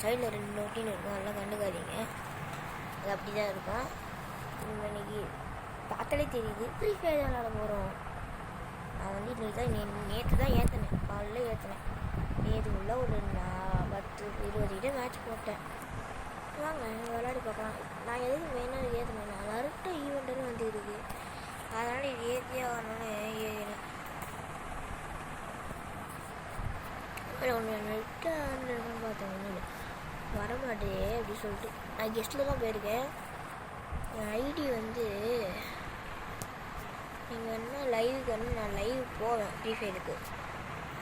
சைடில் 2 நோட்டின்னு இருக்கும், அதெல்லாம் கண்டுக்காதீங்க. அது அப்படி தான் இருக்கும். இன்னைக்கு பார்த்தாலே தெரியுது ஃப்ரீ ஃபயர் தான் விளாட போகிறோம். நான் வந்து இன்னைக்கு தான் நேற்று தான் ஏற்றினேன், காலையில் ஏற்றினேன். நேற்றுக்குள்ள ஒரு 10-20 கிட்ட மேட்ச் போட்டேன். வாங்க விளையாடி பார்க்கலாம். நான் எதுக்கு மெயினாக ஏற்றினேன், நான் நருட்டோ ஈவெண்ட்டுன்னு வந்து இருக்குது, அதனால் இது ஏற்றியே வரணும்னு ஏறினேன். ஒன்று நெட்டு ஆன்லைன் பார்த்தேன், ஒன்றும் இல்லை வரமாட்டே அப்படி சொல்லிட்டு நான் கெஸ்ட்டில் தான் போயிருக்கேன். என் ஐடி வந்து நீங்கள் என்ன லைவுக்கு வந்து நான் லைவ் போவேன் ஃப்ரீ ஃபயருக்கு.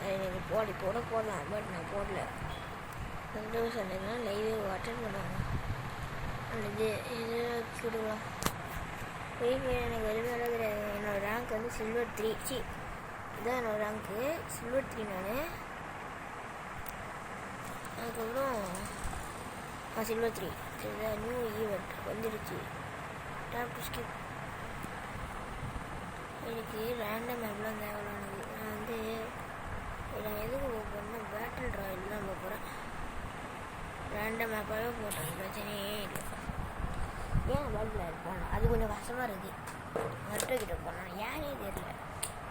அது எனக்கு போடலாம், பட் நான் போடல. சந்தோஷம் சொன்னதுன்னா லைவே அட்டன் பண்ணுவாங்க. இது கொடுக்கலாம். ஃப்ரீ ஃபயர் எனக்கு எதுவுமே கிடையாது. என்னோடய ரேங்க் வந்து சில்வர் 3. இதுதான் என்னோடய ரேங்க்கு, சில்வர் 3 நான். அதுக்கப்புறம் சில்வர் 3 இதுதான் நியூ ஈவெண்ட் வந்துடுச்சு. Tape to skip. எனக்கு ரேண்டம் மேப்லாம் தேவையானது. நான் வந்து நான் எதுக்கு போகிறேன்னா பேட்டில் ராயல் தான் போகிறேன். ரேண்டம் மேப்பாகவே போட்டேன், பிரச்சனையே இல்லை. ஏன் பேட்டில் இருப்போம், அது கொஞ்சம் கஷ்டமாக இருக்குது. மருத்துவக்கிட்ட போனேன், ஏனே தெரியல.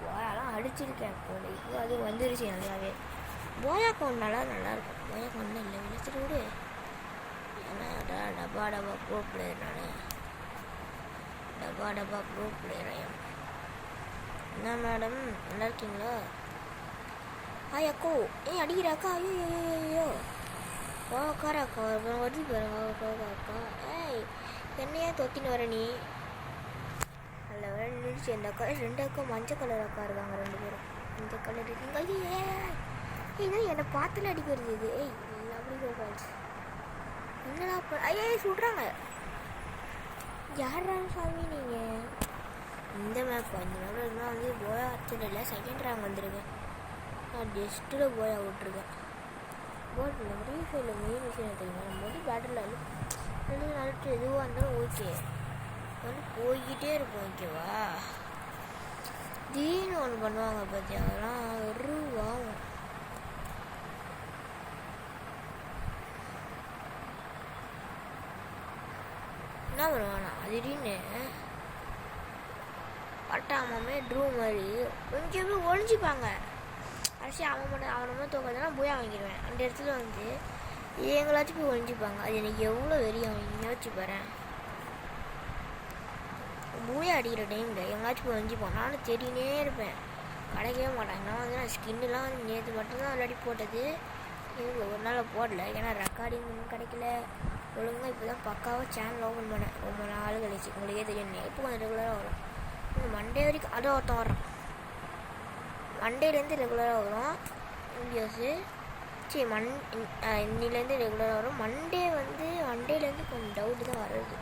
போயாலாம் அடிச்சிருக்கேன் போல, இப்போ அது வந்துருச்சு நல்லாவே. போயா கவுண்ட் நல்லாயிருக்கும். போயா கவுண்ட் இல்லை விளைச்சிட்டு விடு. ஏன்னா டப்பா ப்ரோ பிளேயர், நான் டப்பா ப்ரோ பிளேயர். என்ன மேடம் நல்லா இருக்கீங்களா? அக்கோ அடிக்கிறாக்கா? ஐயோ அக்கா வருது பாருங்க அக்கா. என்னையா தொத்தின்னு வர நீ? அதில் வர நின்றுச்சு அந்த அக்கா. 2 அக்கா மஞ்சள் கலர் அக்கா இருக்காங்க, 2 பேரும் மஞ்சள் கலர் இருக்கீங்க. ஏன்னா என்னை பார்த்துல அடிக்கிறது இது. அப்படி போகாது என்னடா சொல்கிறாங்க. யாரா சாமி நீங்கள்? இந்த மேப் 5 நாள் இருந்தால் வந்து போயா அர்ச்சனை இல்லை, செகண்ட் ரேங்க் வந்துருக்கேன். நான் டெஸ்ட்டில் போயா விட்ருக்கேன். போட்டில் ஃப்ரீ ஃபயரில் மெயின் விஷயம் தெரியுமா, நம்ம வந்து பேட்டில் வந்து நட்டு எதுவாக இருந்தாலும் ஓகே வந்து போய்கிட்டே இருப்போம், ஓகேவா? திடீர்னு ஒன்று பண்ணுவாங்க பார்த்தியா, அதெல்லாம் வருவாங்க. என்ன பண்ணுவானா திடீர்னு பட்டாமே ட்ரூ மாதிரி கொஞ்சம் பேர் ஒழிஞ்சிப்பாங்க. அரிசி அவனை தோக்கிறதுனா போய் வாங்கிடுவேன். அந்த இடத்துல வந்து எங்களாச்சும் போய் ஒழிஞ்சிப்பாங்க. அது எனக்கு எவ்வளோ வெறியும் யோசிச்சு பாறேன். பூயா அடிக்கிற டைமில் எங்கேயாச்சும் போய் ஒழிஞ்சிப்போம். நானும் தேடினே இருப்பேன், கிடைக்கவே மாட்டாங்க. நான் வந்து நான் ஸ்கின்னுலாம் வந்து நேற்று மட்டும்தான் விளையாடி போட்டது. இவங்க ஒரு நாள் போடல, ஏன்னா ரெக்கார்டிங் ஒன்றும் கிடைக்கல ஒழுங்காக. இப்போ தான் பக்காவாக சேனல் ஓப்பன் பண்ணேன் ரொம்ப நாள் கழிச்சு. உங்களுக்கே தெரியும், இப்போ கொஞ்சம் ரெகுலராக வரும். மண்டே வரைக்கும் அதை ஒருத்தன் வரோம், மண்டேலேருந்து ரெகுலராக வரும் வீடியோஸு. சரி இன்னிலேருந்து ரெகுலராக வரும். மண்டேலேருந்து கொஞ்சம் டவுட்டு தான் வருது.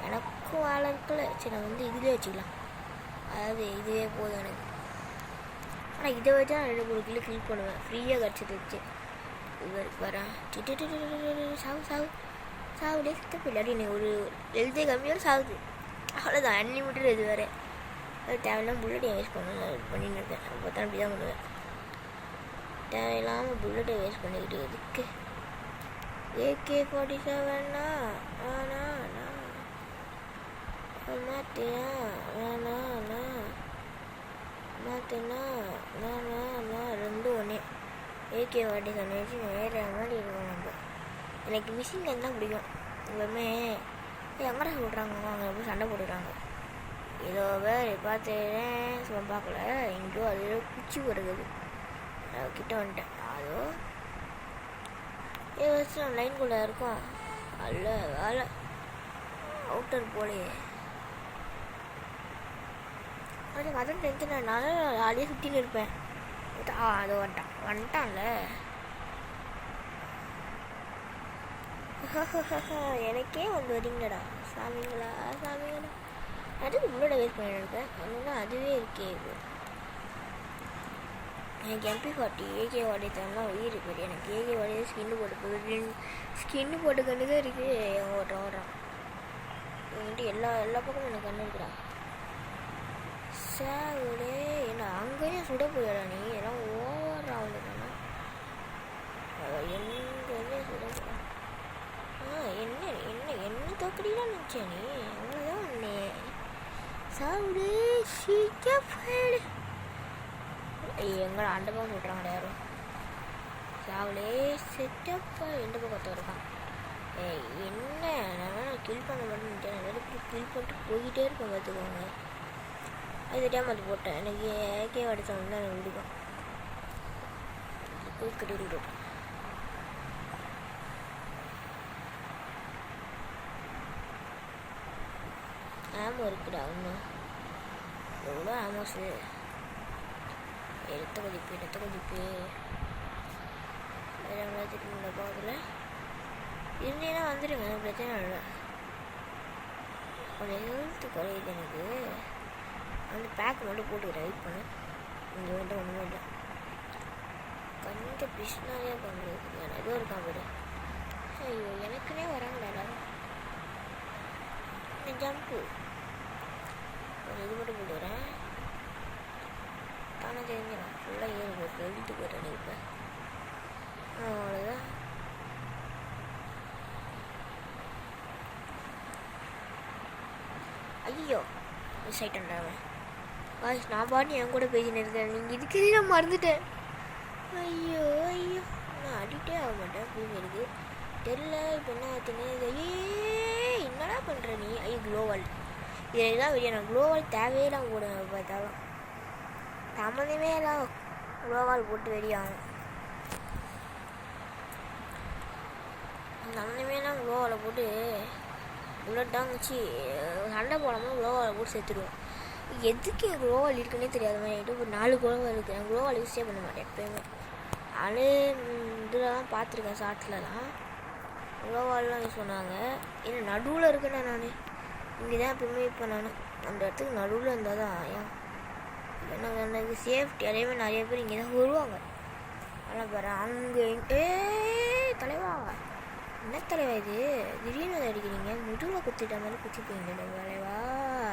எனக்கும் வேலை இருக்குல்ல, சரி நான் வந்து இதிலே வச்சுக்கலாம். அதாவது இதுவே போதும் எனக்கு. ஆனால் இதை வச்சு நான் 2-3 கிலோ கிளிக் பண்ணுவேன், ஃப்ரீயாக கிடச்சிட்டு வச்சு. இவருக்கு வரேன் சாவுலே சுத்த இல்லாட்டி எனக்கு ஒரு எழுதே கம்மியாக சாகுது, அவ்வளோதான். அன்லிமிட்டட் இது வேறு. அது தேவையில்லாமல் புல்லட்டை வேஸ்ட் பண்ணின்னு இருக்கேன். அப்போ தான் அப்படி தான் பண்ணுவேன். தேவையில்லாமல் புல்லட்டை வேஸ்ட் பண்ணிக்கிட்டு இதுக்கு AK-47 மாற்றினா 2 ஒன்றே. AK-47 வச்சு வேறு மாதிரி இருக்கும். நம்ம எனக்கு மிஷின் கன் தான் பிடிக்கும். எப்பவுமே எங்கடா சொல்கிறாங்க, அவங்க எப்படி சண்டை போட்டுக்கிறாங்க. ஏதோ வேறு பார்த்துறேன், சும்மா பார்க்கல. எங்கேயோ அது குச்சி கொடுக்குது, கிட்ட வந்துட்டேன். அதோ வருஷம் லைன்குள்ளே இருக்கும். அல்ல வேலை அவுட்டர் போலையே. அதுக்கு அதுவும் டென்ஷன். நானும் ஜாலியாக சுற்றின்னு இருப்பேன். அது வந்துட்டான்ல. எனக்கே வந்து வரீங்களடா சாமிங்களா. அதுக்கு முன்னாடி வேஸ்ட் பண்ணியிருக்கேன். ஒன்றுனா அதுவே இருக்கே. இது எனக்கு MP40 AK-47 உயிர் இருக்குது. எனக்கு AK-47 ஸ்கின்னு போட்டு கண்ணு தான் இருக்குது. ஓடுறான் என்கிட்ட எல்லா பக்கமும் எனக்கு கண்ணு இருக்குடா. சாவுடே என்ன அங்கேயும் சுட போயிடா நீ. எல்லாம் ஓவரா அவனுக்குன்னா எங்கேயுமே சுட போயிடா. என்ன என்ன என்ன தோக்கடிலாம் நினச்சேன் நீ அவ்வளோதான் ஒன்று சாப்பிடு சீக்கிரம் எங்களை அந்த பக்கம் சொல்கிறாங்க யாரும் சாவலே செட்டப்பா எந்த பக்கத்தை இருக்கான். என்ன நான் கில் பண்ண மாட்டேன் கில் பண்ணிட்டு போய்கிட்டே இருப்பேன் பார்த்துக்கோங்க. அது டைம் அது போட்டேன் எனக்கு ஏகே அடித்தவங்க தான் எனக்கு பிடிக்கும். போய் கட்டிட்டு ஆமோ இருக்குடா இன்னும் எவ்வளோ ஆமோஸு எடுத்த கொதிப்பு இந்த பாதில் இருந்தேன்னா வந்துடுங்க பிரச்சனை இல்லை. ஒரு ஹெல்த்து குறையுது எனக்கு. அந்த பேக் மட்டும் போட்டுக்கிறேன் வெயிட் பண்ணு. இங்கே வந்துட்டு ஒன்றுமே இல்லை. கொஞ்சம் பிஷ்னாலே பண்ணுறது ஏதோ இருக்கான் போய்டு. ஐயோ எனக்குன்னே வராங்கடா எல்லாரும். இந்த ஜம்ப்பு ஒரு இது மட்டும் போட்டுக்கிறேன். தானே தெரிஞ்சிடும் ஃபுல்லாக ஏறி போட்டு எழுத்து போயிட்டேன் இப்போ. அவ்வளோதான். ஐயோ மிஸ் ஆகிட்டேன்டாங்க வாய்ஸ். நான் பாட்டு என் கூட பேசின்னு இருக்கேன். நீங்கள் இதுக்கு நான் மறந்துட்டேன். ஐயோ நான் அடிக்டே ஆக மாட்டேன் ஃபீமேலுக்கு தெரில. இப்போ என்ன ஆச்சுன்னு என்னடா பண்ணுற நீ? ஐயோ க்ளோவால் இதில் தான் வெளியே நான் க்ளோவால் தேவையெல்லாம் போடுவேன். பார்த்தாலும் சம்மந்தமே எல்லாம் க்ளோவால் போட்டு வெளியாகும். சம்மந்தமேலாம் க்ளோவால் போட்டு புல்லட் தாங்கிச்சு சண்டை போடாமல் க்ளோவால் போட்டு சேர்த்துடுவோம். எதுக்கு என் க்ளோவால் இருக்குன்னே தெரியாத மாதிரி ஆகிட்டு ஒரு 4 க்ளோவால் இருக்குது. நான் க்ளோவால் யூஸே பண்ண மாட்டேன் எப்போயுமே. நானே இதில் தான் பார்த்துருக்கேன் ஷார்ட்ஸ்லலாம் க்ளோவால்லாம் யூஸ் பண்ணுவாங்க. ஏன்னா நடுவில் இருக்கேன்னா நான் இங்கே தான் எப்பவுமே இப்போ நான் அந்த இடத்துக்கு நடுவில் இருந்தால் தான் ஏன் எனக்கு சேஃப்டி. அதேமாதிரி நிறைய பேர் இங்கே தான் வருவாங்க. ஆனால் பாரு அங்கே தலைவா என்ன தலைவா இது திடீர்னு அதை அடிக்கிறீங்க? முதுகில் குத்திட்ட மாதிரி குத்திப்பீங்க தலைவா.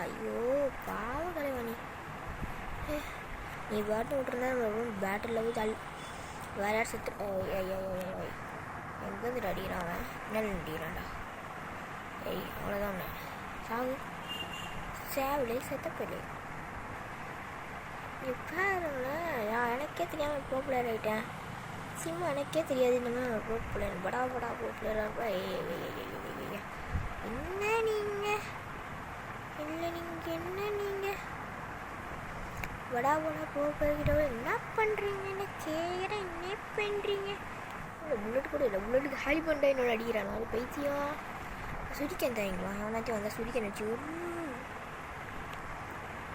ஐயோ பாவம் தலைவா நீ பாட்டு விட்டுருந்தா பேட்டரியில் போய் தள்ளி வேற யார் செத்து. எங்கேருந்து அடிக்கிறான் அவன்? என்ன அடிக்கிறான்டா? அவ்வளோதான் சாவு சேவலே செத்தப்படே. பாருங்களேன் எனக்கே தெரியாமல் பாப்புலர் ஆகிட்டேன். சிம்மா எனக்கே தெரியாது இனிமேல் பாப்புலர் படா பாப்புலராக இருப்பா. என்ன நீங்கள் இல்லை என்ன நீங்கள் படா பாப்புலர்கிட்ட என்ன பண்ணுறீங்கன்னு கேட்குறேன். என்ன பண்ணுறீங்க? இல்லை புல்லட் கூட இல்லை. புல்லட்டுக்கு ஹாலி பண்ணிட்டா என்னோட அடிக்கிறான். அது பைத்தியம். சுடிக்கன் தாங்களா எவனாச்சும் வந்தால் சுடிக்கன் வச்சு ஒரு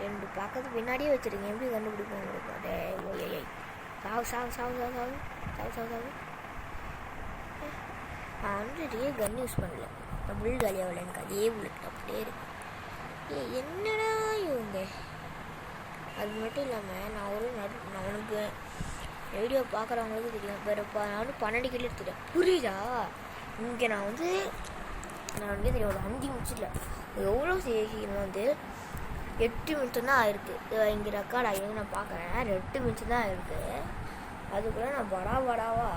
2 பக்கத்து பின்னாடியே வச்சுருக்கேன். எப்படி கண்டுபிடிப்பேன் உங்களுக்கு? அதே ஓய் சாவு. நான் வந்து கன் யூஸ் பண்ணல. நான் புல் காலியாகல. எனக்கு அதே புல்லட் அப்படியே இருக்கு. என்னடா இவங்க. அது மட்டும் இல்லாமல் நான் உனக்கு வீடியோ பார்க்குறவங்களுக்கு தெரியும். வேறுப்பா நான் வந்து 12 கிலோ எடுத்துட்டேன். புரியுதா? இங்கே நான் வந்து தெரியும் ஒரு 5 நிமிஷத்தில் எவ்வளோ சீக்கிரம் வந்து 8 நிமிஷம் தான் ஆயிருக்கு. இங்கே ரெக்கார்ட் ஆகிருந்து நான் பார்க்குறேன். 8 நிமிஷம் தான் ஆயிருக்கு. அதுக்குள்ளே நான் படாவா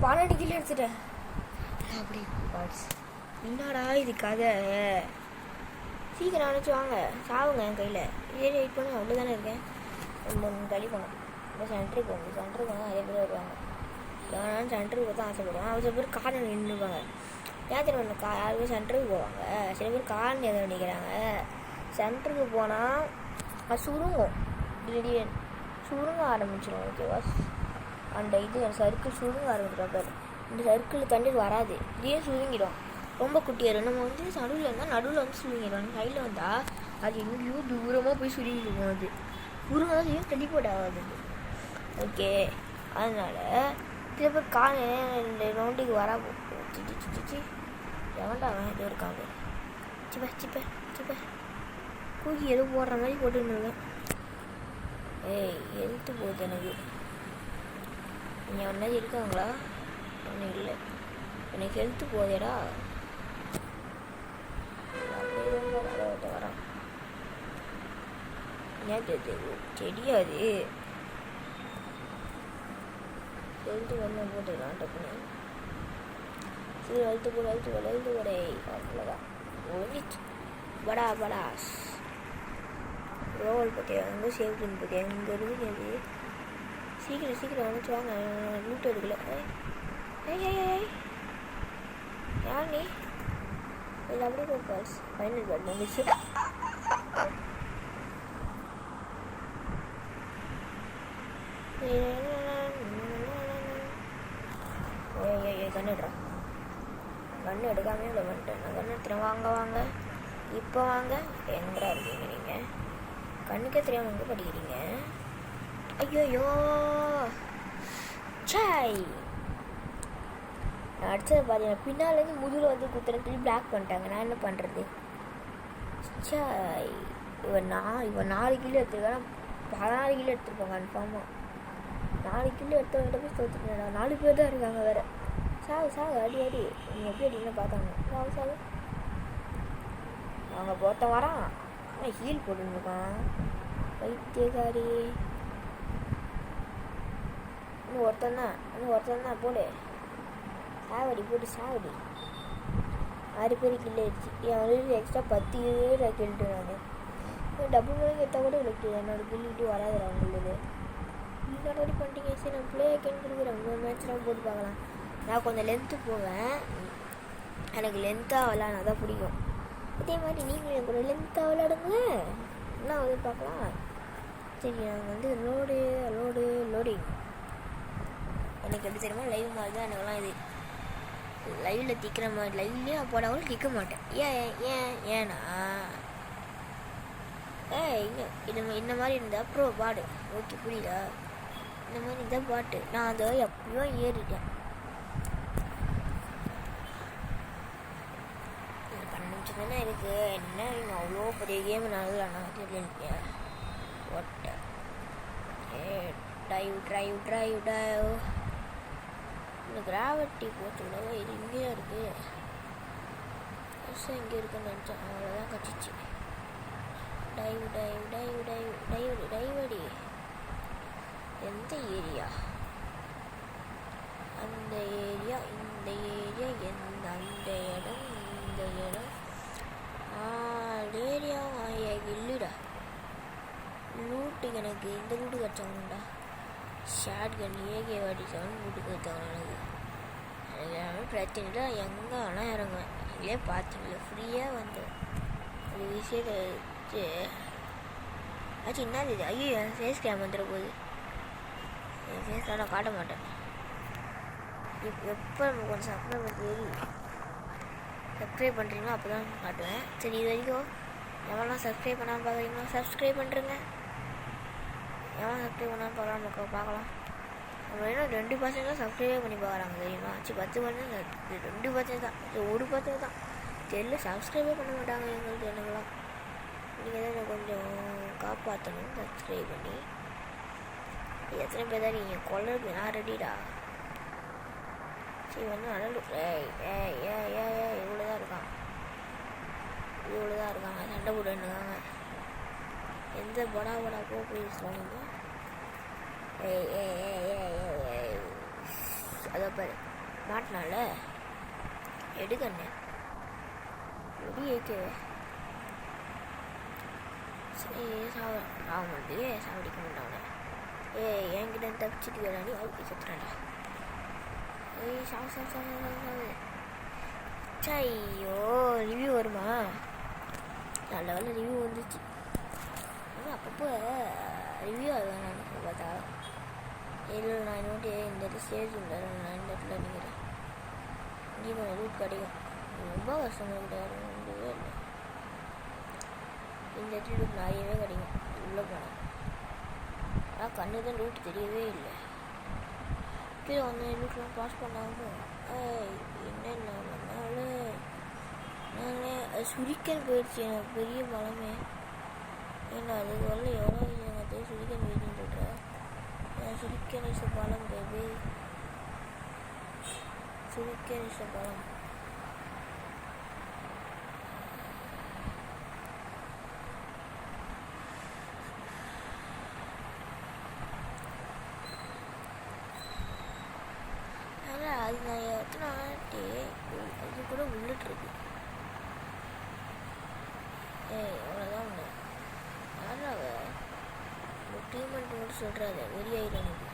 12 கிலோ எடுத்துட்டேன். அப்படி என்னடா இது கதை? சீக்கிரம் நினச்சி வாங்க சாவுங்க என் கையில். இதே வெயிட் பண்ணி அவ்வளோ தானே இருக்கேன். 3 தள்ளி போனோம். இப்போ சென்டருக்கு போனால் நிறைய பேர் வருவாங்க. எவனாலும் சென்டருக்கு தான் ஆசைப்படுவாங்க. ஒரு சில பேர் காரில் நின்றுப்பாங்க. ஏன் தெரியும் யாருமே சென்டருக்கு போவாங்க. சில பேர் கார் எதை நினைக்கிறாங்க. சென்டருக்கு போனால் அது சுருங்கும். திடீர்னு சுருங்க ஆரம்பிச்சிடும். ஓகேவா? அந்த சர்க்கிள் சுருங்க ஆரம்பிச்சிடும். இந்த சர்க்கிள் தண்ணி வராது. இதே சுருங்கிடும். ரொம்ப குட்டியாயிரும். நம்ம வந்து நடுவில் இருந்தால் நடுவில் வந்து சுருங்கிடும். கையில் வந்தால் அது எங்கேயோ தூரமாக போய் சுருங்கிடும். அது சுருங்காது ஏன் டெலிபோர்ட் ஆகாது. ஓகே அதனால் சில பேர் காண இந்த ரவுண்டுக்கு வரா சிச்சி எவன்டா அவன் ஏதோ இருக்காங்க. சிப்ப கூக்கி ஏதோ போடுற மாதிரி போட்டுன்னு. எழுத்து போகுது எனக்கு. நீங்கள் ஒன்றா இருக்காங்களா? ஒன்றும் இல்லை. எனக்கு எழுத்து போதேடா. வரான் தெரியாது. எழுத்து வந்து போட்டுக்கலாம் டப்புன்னு. எழுத்து போட அவ்வளோதான் ஒழிச்சு படா படாஸ் ரோல் பார்த்தியா எங்கே சேவ் பண்ணி பார்த்தியா எங்கே இருக்குது அது சீக்கிரம் வந்துச்சு வாங்க லூட் எடுக்கல யார் நீ இல்லை அப்படியே போப்பாஸ் ஃபைனல் பேட் வந்துச்சு கண்ணுடுறா கண்ணு எடுக்காமே இவ்வளோ வந்துட்டேன் நான் கண்ணு எடுத்துறேன் வாங்க இப்போ வாங்க எங்கடா இருக்கீங்க நீங்கள் கண்ணுக்கே தெரியாமல் எங்கே படிக்கிறீங்க ஐயோ சாய் நான் அடிச்சதை பார்த்தீங்கன்னா பின்னாலேருந்து முதுகில் வந்து குத்துறேன்னு சொல்லி பிளாக் பண்ணிட்டாங்க நான் என்ன பண்ணுறது சாய் இவன் 4 கிலோ எடுத்துருக்கானா 16 கிலோ எடுத்துருப்பாங்க கன்ஃபார்மாக 4 கிலோ எடுத்தவங்கிட்ட போய் தோற்றுட்டேன் 4 பேர் தான் இருக்காங்க வேறு சாவு அடி நீங்கள் எப்படி அடின்னு பார்த்தாங்க சாவு அவங்க ஒருத்தன் வரான் ஆனால் ஹீல் போட்டுருக்கான் வைத்தியகாரி இன்னும் ஒருத்தன் தான் போடு சாவடி போட்டு 6 பேர் கில்ல ஆயிடுச்சு என் வந்து எக்ஸ்ட்ரா 10 பேர் கில்ட்டு நான் டபுள் மணிக்கு எடுத்தால் கூட இல்லை என்னோட கில்லிட்டு வராது அவங்களுக்கு நீங்கள் ரெடி பண்ணிட்டீங்க சரி நான் பிளே கேன் கொடுக்குறேன் 3 மேட்ச்லாம் போட்டு பார்க்கலாம் நான் கொஞ்சம் லென்த்து போவேன் எனக்கு லென்த்தாக விளாட்னா தான் பிடிக்கும் அதே மாதிரி நீங்களும் எனக்கு ஒரு லென்த்தாக விளாடுங்க என்ன வந்து பார்க்கலாம் சரி நாங்கள் வந்து லோடிங் எனக்கு எப்படி தெரியுமா லைவ் மாதிரி தான் எனக்குலாம் இது லைவில் திக்கிற மாதிரி லைவ்லேயே போடாமல் கிக்க மாட்டேன் ஏன்னா இந்த மாதிரி இருந்தால் அப்புறம் பாடு ஓகே புரியுதா இந்த மாதிரி இருந்தால் பாட்டு நான் அதை எப்பயோ ஏறிட்டேன் 12 நிமிஷம் தானே இருக்குது என்ன நீங்கள் அவ்வளோ பெரிய கேம் நடந்துடா தெரியல ஒட்ட ட்ரைவ் இந்த கிராவிட்டி போச்சுடவோ இது இங்கேயும் இருக்குது இங்கே இருக்குன்னு நினச்சேன் அவ்வளோதான் கட்டிச்சு டைவடி எந்த ஏரியா அந்த ஏரியா இந்த இடம் ஏரியா இல்லைடா லூட்டுக்கு எனக்கு இந்த லூட்டு கிடச்சாங்கடா ஷார்ட் கன் AK-47 லூட்டு கிடச்சாங்க எனக்கு பிரச்சனை இல்லை எங்கே வேணால் இறங்குவேன் இல்லையே பார்த்தீங்களா ஃப்ரீயாக வந்தேன் அது விஷயத்தை வச்சு ஆச்சு என்னது இது ஐயோ என் ஃபேஸ் கேம் வந்துட போகுது என் ஃபேஸ்லாம் நான் காட்ட மாட்டேன் எப்போ நம்ம கொஞ்சம் சப்ஸ்கிரைப் பண்ணுறீங்களோ அப்போ தான் காட்டுவேன் சரி இது வரைக்கும் எவெல்லாம் சப்ஸ்கிரைப் பண்ணாமல் பார்க்குறீங்களோ சப்ஸ்கிரைப் பண்ணுறேங்க எவன் சப்ஸ்கிரைப் பண்ணாமல் பார்க்கலாம் நம்ம இன்னும் 2% தான் சப்ஸ்கிரைபே பண்ணி பார்க்குறாங்க தெரியுமா ஆச்சு 10% 2% தான் 1% தான் தெரியல சப்ஸ்கிரைபே பண்ண மாட்டாங்க எங்களுக்கு எனக்குலாம் நீங்கள் தான் கொஞ்சம் காப்பாற்றணும் சப்ஸ்கிரைப் பண்ணி எத்தனை பேர் தான் நீங்கள் கொள்ளருக்கு நான் ரெடிடா சரி வந்து நல்ல இவ்வளோ தான் இருக்காங்க சண்டை போட்டுருக்காங்க எந்த படா போ போய் சொல்லுங்க அதை பாரு மாட்டினால எடுக்கண்ணே எப்படி ஏற்கவே சரி சாவடிக்க மாட்டாங்க என்கிட்ட தப்பிச்சுட்டு வேணாடி அவருக்கு செத்துறாண்டா சாவு ஐயோ ரிவ்யூ வருமா நல்ல வேலை ரிவ்யூ வந்துச்சு அப்பப்போ ரிவ்யூ ஆகுதான் நான் பார்த்தா இல்லை நான் இன்னொரு இந்த இடத்துல ஸ்டேஜ் இல்லை நான் இந்த இடத்துல நிற்கிறேன் இங்கே கொஞ்சம் ரூட் கிடைக்கும் ரொம்ப கஷ்டமாக கிடையாது முடியவே இல்லை இந்த இடத்துல ரூட் நிறையவே கிடைக்கும் உள்ளே போனேன் ஆனால் கண்ணு தான் ரூட் தெரியவே இல்லை கீழே வந்து ரூட்லாம் பாஸ் பண்ணாமல் என்னென்ன பண்ணாலும் நான் சுரிக்கன் போயிடுச்சு எனக்கு பெரிய பலமே ஏன்னா அதுக்கு வரல எவ்வளோ எனக்கு சுரிக்கன் போயிடுன்னு சொல்கிறேன் சுரிக்கன் இஸ் பலம் பேபி சுரிக்கன் இஸ் பலம் அது நான் எத்தனை ஆட்டி கூட புல்லட் இருக்கு. அவ்வளோதான் ஒன்று யாராவ ட்ரீட்மெண்ட் மட்டும் சொல்கிறாரு வெளியாயிடும் எனக்கு.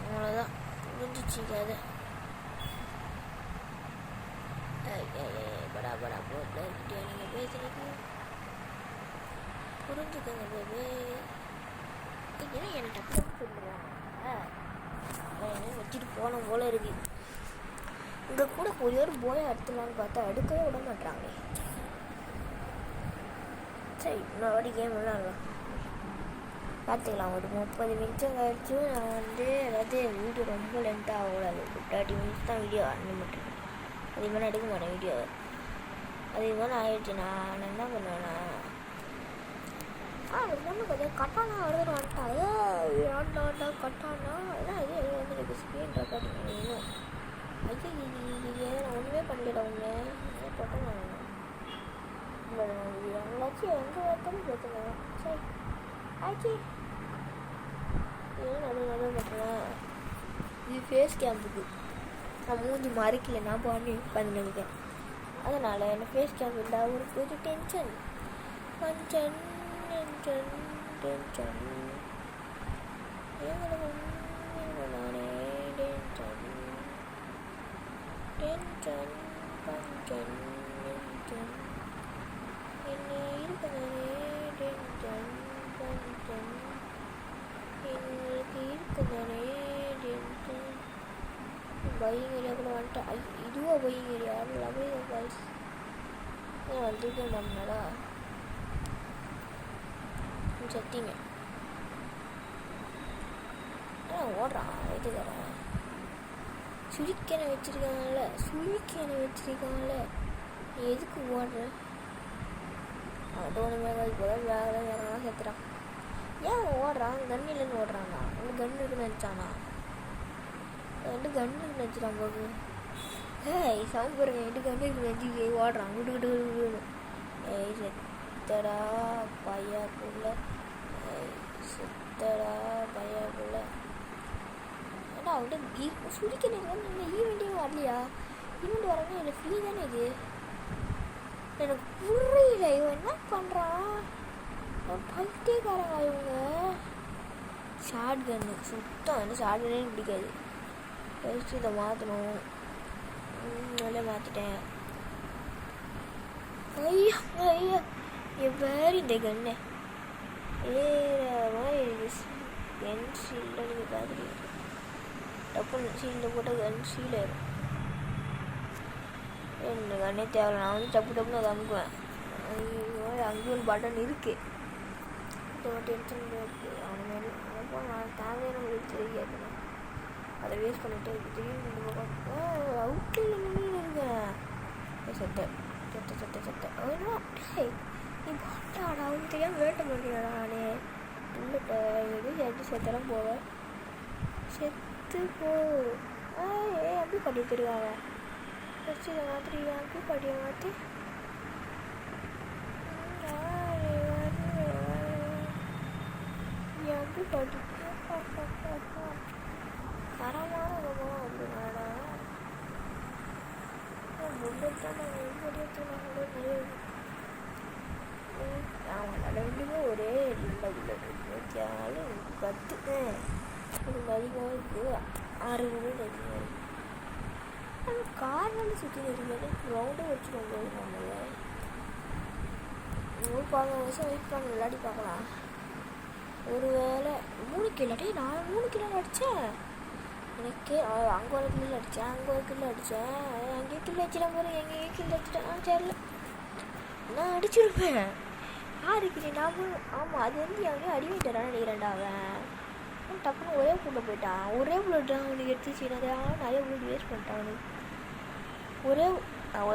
அவ்வளோதான் முடிஞ்சிச்சு கதை. படா படா போட்டியா நீங்கள் பேசுறீங்க புரிஞ்சுக்கோங்க பேபே. ஏன்னா எனக்கு டக்கு சொல்லுவாங்க வச்சுட்டு போன போல இருக்கு. இங்கே கூட ஒரே ஒரு போயை எடுத்துலான்னு பார்த்தா எடுக்கவே விட மாட்டாங்க. சரி இன்னொரு வாட்டி கேம் விளாட்லாம் பார்த்துக்கலாம். ஒரு 30 நிமிஷம் கழிச்சு நான் அதாவது வீடியோ ரொம்ப லென்த்தாக ஆகக்கூடாது. 30 மினிட்ஸ் தான் வீடியோ அனுப்பிட்டுருக்கேன். அதே மாதிரி எடுக்க மாட்டேன் வீடியோ. அதே மாதிரி ஆயிடுச்சு. நான் என்ன பண்ணுவேன்னா அது பொண்ணு கொஞ்சம் கட்டானா எழுதுற வந்துட்டாலே ஆண்டா கட்டானா அதான் இதே வந்து எனக்கு ஸ்க்ரீன் ரெக்கார்டிங் வேணும். ஐயோ நான் ஒன்றுமே பண்ணல. ஒன்று போட்டேன் நான் அவங்களாச்சும் எங்கே பார்த்தாலும் பேசுகிறேன். சரி ஆச்சு ஏன் நல்லா கட்டுறேன். இது ஃபேஸ் கேம்புக்கு நான் மூஞ்சி மறைக்கல. நான் பாடி உட்காந்து நினைக்கிறேன். அதனால் என்ன ஃபேஸ் கேம்ப் இல்லை ஒரு கொஞ்சம் டென்ஷன் கொஞ்சம் டென்ஷன் டென்ஷன் நானே டென்ஷன் டென்ஷன் கொஞ்சம் டென்ஷன் என்ன இருக்குதானே டென்ஷன் கொஞ்சம் எங்களுக்கு இருக்குதானே டென்ஷன். பையிங் ஏரியா கூட வந்துட்டேன். இதுவா பையிங் ஏரியா எல்லாமே பாய்ஸ் வந்துருக்க மாட்டேனாடா சத்திங்க ஓடுறான். வைத்துக்கிறேன் சுழிக்கனை வச்சிருக்காங்கல்ல எதுக்கு ஓடுற? அது ஒன்றுமே இப்போதான் வேலை சேர்த்துறான். ஏன் ஓடுறான்? கன்னிலேருந்து ஓடுறானா? அவனுக்கு கன்று இருக்குன்னு நினச்சானா? 2 கன்று இருக்குன்னு நினச்சிட்டான் போகு. சவுண்ட் பாருங்க 2 கன்று இருக்குன்னு நினச்சி ஓடுறான் விட்டுக்கிட்டு. செத்தடா பையாக்குள்ள ஏன்னா அவன்கிட்ட சுழிக்கணும். ஈவெண்ட்டே வரலையா? ஈவெண்ட் வரணும் எனக்கு ஃப்ரீ தானே இது. எனக்கு புரியல இவன் என்ன பண்ணுறான். பைத்தியக்காரங்க இவங்க. ஷார்ட் கன்னு சுத்தம் எனக்கு ஷார்ட் கன்னே பிடிக்காது. ஃபஸ்ட்டு இதை மாற்றணும். நல்லா மாற்றிட்டேன். ஐயா என் பேர் இந்த கண்ணு கன் ஷீல்ட நீங்கள் பார்த்துருக்கீங்க. டப்புன்னு ஷீல்டை போட்டால் கன் ஷீல் ஆயிடும். இந்த கண்ணே தேவையில்ல. நான் வந்து டப்புன்னு அதை அமுக்குவேன். அங்கேயும் ஒரு பட்டன் இருக்குது. இதை மட்டும் எடுத்துன்னு இருக்குது. அவனு மாதிரி அப்போ நான் தேவையான உங்களுக்கு தெரியாதுண்ணா அதை வேஸ்ட் பண்ணிகிட்டே இருக்கு. திடீர்னு இந்த பக்கம் அவுட்டில் நின்று இருக்கேன். சட்டை நீ பாட்டாடா அவனுக்கு தெரியாமல் வேட்ட மாட்டேங்கிறா. நானே புல்லட்ட எது செத்தெல்லாம் போவேன். செத்து போ அப்படி பண்ணிட்டு இருக்காங்க. ஃபஸ்ட்டு இதை மாற்றி அப்படி படியை மாற்றி அப்படி படி தரமான விதமாக அப்படின்னா புல்லட்டாக நிறைய அவன் ரெண்டுமே ஒரே இல்லை புல்லட் 24 10 எனக்கு அதிகமாக இருக்குது. 6 மினிட் அதிகமாக இருக்குது. ஆனால் காரில் சுற்றி தெரியாது. ரவுண்டும் வச்சுருவோம் போது நம்மள ஒரு 15 வருஷம் வெயிட் பண்ண விளையாடி பார்க்கலாம். ஒரு வேளை 3 கிலோ 3 கிலோ அடித்தேன். எனக்கு அங்கே ஒரு கிலோ அடித்தேன், அங்கே ஒரு கிலோ அடித்தேன். அங்கேயே கிலோ வச்சிடலாம் போகிறேன். எங்கேயே கிலோ வச்சுட்டேன். சரில நான் அடிச்சிருப்பேன். யாருக்கு நான் ஆமாம் அது வந்து அவனே அடிவிட்டாரான்னு நினைக்கிறேன்டா. அவன் டப்புன்னு ஒரே புள்ள போயிட்டான். ஒரே புள்ளட்டு அவனுக்கு எடுத்துச்சு. நிறைய புள்ளட்டு வேஸ்ட் பண்ணிட்டான். அவனுக்கு ஒரு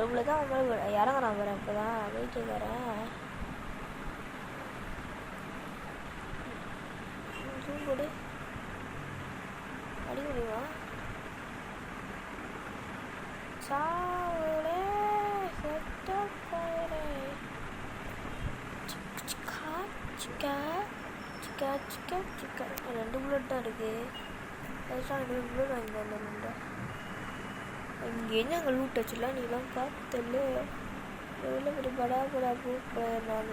புள்ள தான் அவன் மேலே இறங்குறான். வரேன் இப்போ தான் வெயிட்டு வரேன். ஜூம் போடு அடி முடியுமா? சாவுலே செத்த போயிரே சிக்கா 2 புல்லட் தான் இருக்குது. 2 புல்லட் வாங்கி தரல. இங்கேருந்து அங்கே லூட் வச்சுலாம் நீலாம் பார்த்தல எவ்வளோ பெரிய படா பூப்பேன் நான்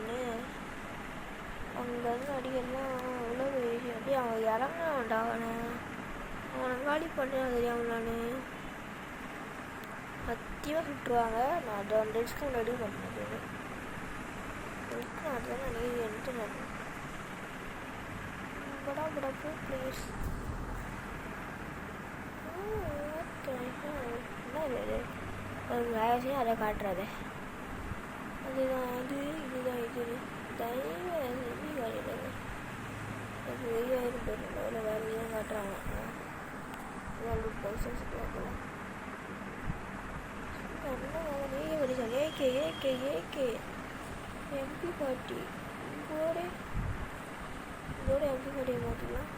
அங்கேருந்து அடிக்கலாம் அவ்வளோ பெரிய அப்படியே அவன் இறங்கினான்டா அவனை காலி பண்ணேன் தெரியாமல் நான் சத்தியமாக சுட்டுருவாங்க. நான் அதை 100 டேஸ்க்கு முன்னாடி பண்ணேன் அதுதான் நீ எடுத்து நான் படா பூ ப்ளீஸ். என்ன இது வேலையும் அதை காட்டுறாது. அதுதான் இதுதான் தயவு செஞ்சு காட்டிடுங்க. அது வெய்யாயிரம் போயிருந்தோம் இல்லை வேறு எதுவும் காட்டுறாங்க. போகலாம் என்ன வரிசான் ஏகே எம்பி பார்ட்டி இதோட எம்பி பார்ட்டியை மாற்றிக்கலாம்.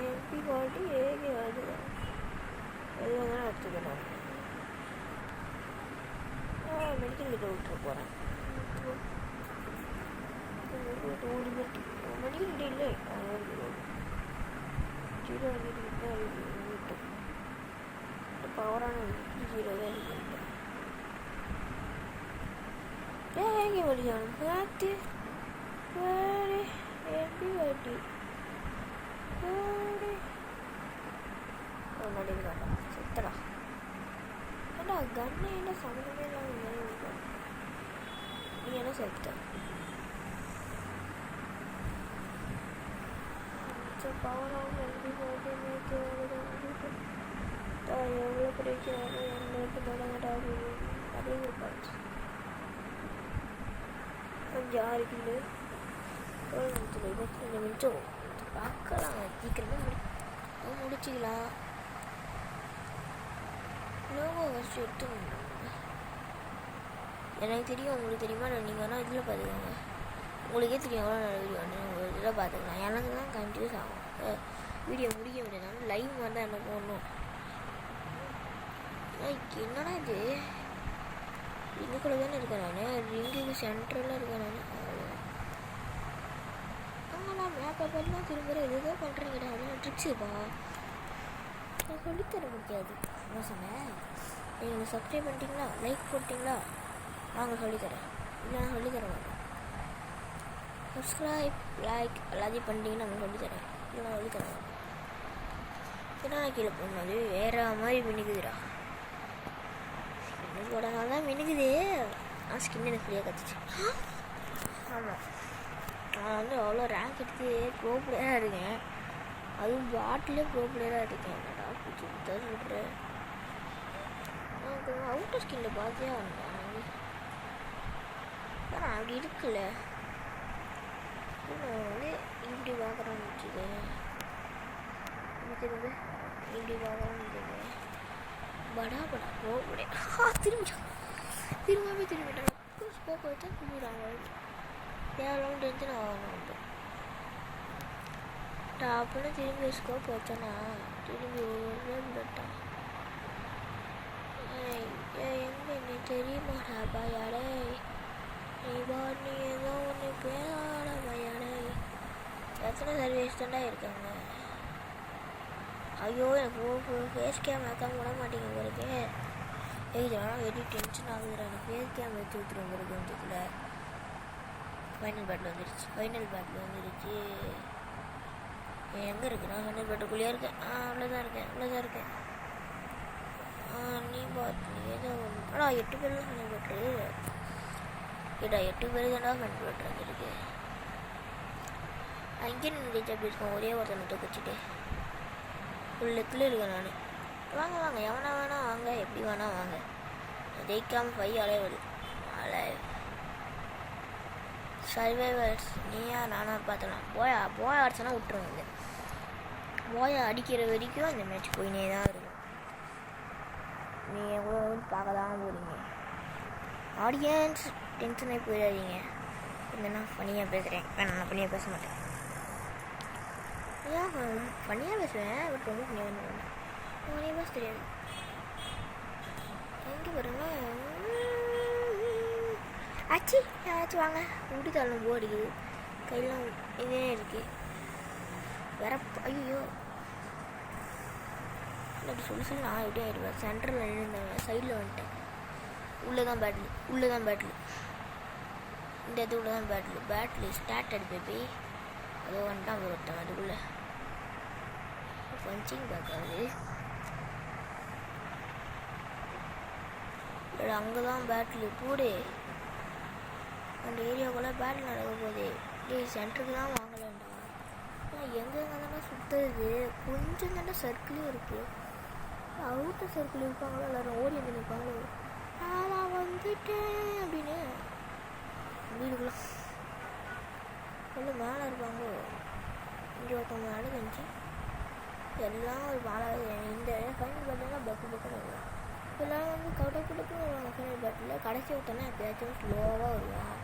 எம்பி பார்ட்டி ஏகே அதுதான் எதுவாங்க எடுத்துக்கணும். மெடிக்கல் கிட்ட விட்டுற போகிறேன். மெடிக்கல் கிட்ட இல்லை ஜீரோ விட்டு பவரான 0 தான் இருக்கு. ஏங்க வழியானு பார்த்து வேறு எப்படி வாட்டி நடிக்கிறாண்டா சுத்தடா. ஏண்டா கண்ணு என்ன சம்மந்தமே இல்லாமல் நீ என்ன செத்த பவராக எப்படி போட்டு எவ்வளோ கிடைக்கிறாரு எங்களுக்கு மடங்கடாது அப்படின்னு பார்த்து 6 கிலோ 25 நிமிஷம் பார்க்கலாம். சீக்கிரமாக முடிச்சிக்கலாம். லோகோ ஃபஸ்ட்டு எடுத்துக்கணும். எனக்கு தெரியும் உங்களுக்கு தெரியுமா நீங்கள் வேணால் இதில் பார்த்துக்கோங்க. உங்களுக்கே தெரியும் எவ்வளோ நல்ல வீடியோ வந்து இதில் பார்த்துக்கலாம். எனக்கு தான் கன்ஃபியூஸ் ஆகும் வீடியோ முடிக்க முடியாது. லைவ் மாதிரி தான் என்ன போடணும். என்னடா இது ரிங்குக்குள்ளே தானே இருக்கேன் நான். ரிங்குக்கு சென்டரில் இருக்கேன் நான். ஆமாம் மேப்பை பண்ணலாம் திரும்ப எதுதான் பண்ணுறீங்கடா அப்படின்னு ட்ரிக்ஸுப்பா நான் சொல்லித்தர முடியாது. என்ன சொன்னேன் நீங்கள் சப்ஸ்கிரைப் பண்ணிட்டீங்களா லைக் போட்டிங்களா நாங்கள் சொல்லித்தரேன். இல்லை நான் சொல்லித்தர மாட்டேன். சப்ஸ்கிரைப் லைக் எல்லாத்தையும் பண்ணிட்டீங்கன்னா நாங்கள் சொல்லித்தரேன். இல்லை நான் சொல்லித்தர மாட்டேன். ஏன்னா நான் கீழே போகும்போது வேறு மாதிரி மினுக்குதுடா. ஸ்கின்னு போடனால தான் மினுக்குது. ஆனால் ஸ்கின் எனக்கு ஃப்ரீயாக கற்றுச்சு. ஆமாம் நான் வந்து அவ்வளோ ரேங்க் எடுத்து ப்ரோ பிளேயராக இருக்கேன். அதுவும் பாட்டிலே ப்ரோ பிளேயராக இருக்கேன். என்னடா பிடிச்சி தான் சொல்கிறேன். நான் அவுட்டர் ஸ்கின்னில் பார்த்தே வந்தேன். ஆனால் அப்படி இருக்குல்ல நான் வந்து இப்படி பார்க்குறான்னு வச்சுக்கேன். திரும்ப இப்படி பார்க்குறான்னு வச்சுக்கேன். படா ப்ரோ பிளேயர் திரும்பிட்டேன். ஸ்கோப் வச்சா கும்பிடுறாங்க. தேவையில்லாமல் டென்ஷன் ஆகணும். டாப்புன்னு திரும்பி ஸ்கோப் வச்சேன்னா திரும்பி விட்டேன். எங்கே நீ தெரியுமாடா பையாடே நீ பாட்டு ஏதோ ஒன்று பேராட பையாடே. எத்தனை சர்வீஸ் தாண்டா இருக்காங்க. ஐயோ எனக்கு ஃபேஸ் கேம் வைக்காம விட மாட்டேங்க உங்களுக்கு. இதெல்லாம் வெரி டென்ஷன் ஆகுதுடா. எனக்கு ஃபேஸ் கேம் வச்சு விட்டுருவோம் உங்களுக்கு வந்துச்சுல. ஃபைனல் பேட்டில் வந்துருச்சு. எங்கே இருக்கு? நான் ஃபைனல் பேட்டுக்குள்ளேயே இருக்கேன். அவ்வளோதான் இருக்கேன். நீ பார்த்து ஏதோ ஒன்று 8 பேர் தான் ஃபைனல் பேட்ரு. ஏடா 8 பேர் தானே ஃபைனல் பேட்ரு வந்துருக்கு. அங்கே நின்று அப்படி இருக்கேன். ஒரே ஒருத்தனை தூக்கிச்சிட்டு உள்ளுக்குள்ளே இருக்கேன் நான். வாங்க எவனா வேணா வாங்க, எப்படி வேணா வாங்க. ஜெயிக்காமல் 5 அலைவது சர்வைவர்ஸ் நீயா நானா பார்த்துக்கலாம். போயா அடிச்சனா விட்டுருவாங்க. போயா அடிக்கிற வரைக்கும் அந்த மேட்ச் போயினே தான் இருக்கும். நீங்கள் கூட வந்து பார்க்க தான் போகிறீங்க. ஆடியன்ஸ் டென்ஷனாகி போயிடாதீங்க. இல்லைன்னா ஃபனியாக பேசுகிறேன். நான் ஃபனியாக பேச மாட்டேன். ஏன் ஃபனியாக பேசுவேன். பட் ரொம்ப ஃபனியாக வந்து ஃபனியாக பேச தெரியாது. எங்கே பாருங்க ஆச்சு யாராச்சும் வாங்க. விட்டு தரணும் போர் அடிக்குது. கையெல்லாம் இதே இருக்குது. வேற ஐயோ அப்படி சொல்லி நான் எப்படி ஆகிடுவேன். சென்டரில் இருந்தேன், சைடில் வந்துட்டேன். உள்ளே தான் பேட்டில் இந்த இது உள்ள தான் பேட்டில் ஸ்டார்ட் பேபி. அதோ வந்துட்டான் ஒருத்தன் அதுக்குள்ளே பஞ்சிங் பார்க்காது. அங்கே தான் பேட்டில் போடு. அந்த ஏரியாவுக்குள்ளே பேட்டில் நடக்க போகுது. சென்டருக்கு தான் வாங்கலாம்டா. எங்கே தானே சுற்றுறது, கொஞ்சம் தானே சர்க்கிளும் இருக்குது. அவுட்டர் சர்க்கிள் இருப்பாங்களோ எல்லோரும் ஓடி வந்து நிற்பாங்களோ. நான் வந்துட்டேன் அப்படின்னு வீடுக்குலாம் இல்லை மேலே இருப்பாங்களோ. இங்கே ஒருத்தவங்க மேலே கஞ்சி எல்லாம் ஒரு மேலே இந்த ஃபைனல் பேட்டில்னா பக்குன்னு வருவான். எல்லாம் வந்து கவுடக்குன்னு வருவாங்க ஃபைனல் பேட்டில். கடைசி ஒருத்தனா எப்பயாச்சும் ஸ்லோவாக வருவான்.